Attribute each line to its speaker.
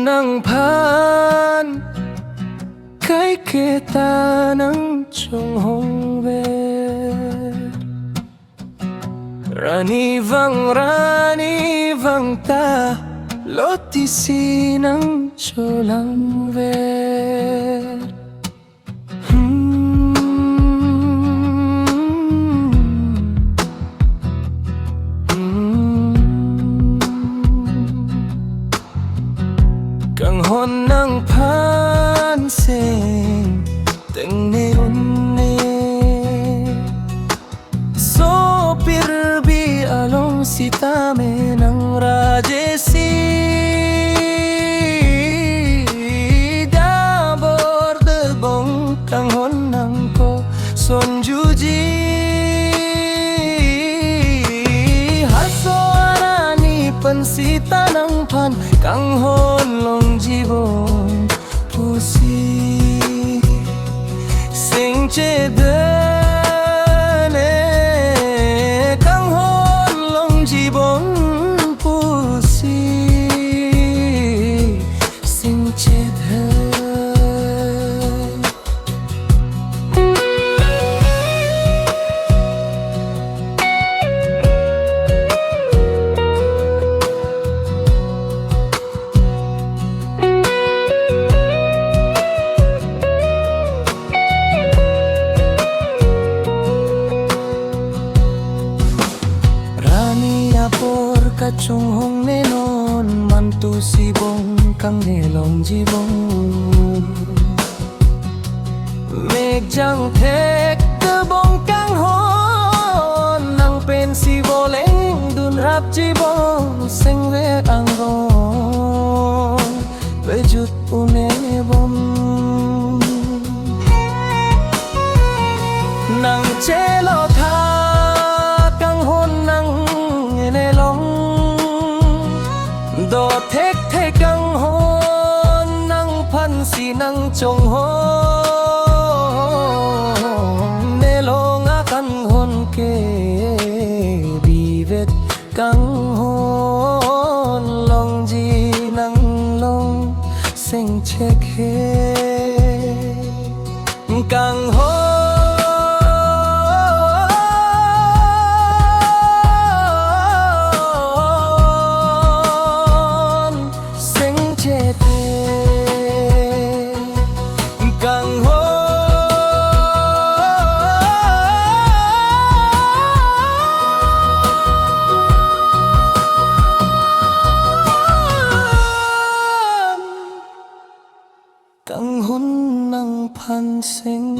Speaker 1: ng pan kay kita ng Kanghon ranivang ta lotisi ng cholang ver. Kanghon ng pansing tengne unne so pirbi along sitame ng rajesi dabor debong Kanghon ng ko sonjuji haso arani pansita ng pan Kanghon long jibon pusi sing chedane Kanghon long jibon pusi sing chedane. Por kachonghong nenon mantu sibong kang nelong jibong megjang tek tebong Kanghon nang pensi boleng dun rap jibong sengwe anggon bejut unebom nang celo tha Kanghon nang do thek thek Kanghon nang phansi nang chonghon nelong a Kanghon ke bivet Kanghon long ji nang long sing chek he Kanghon Kanghon ng pansing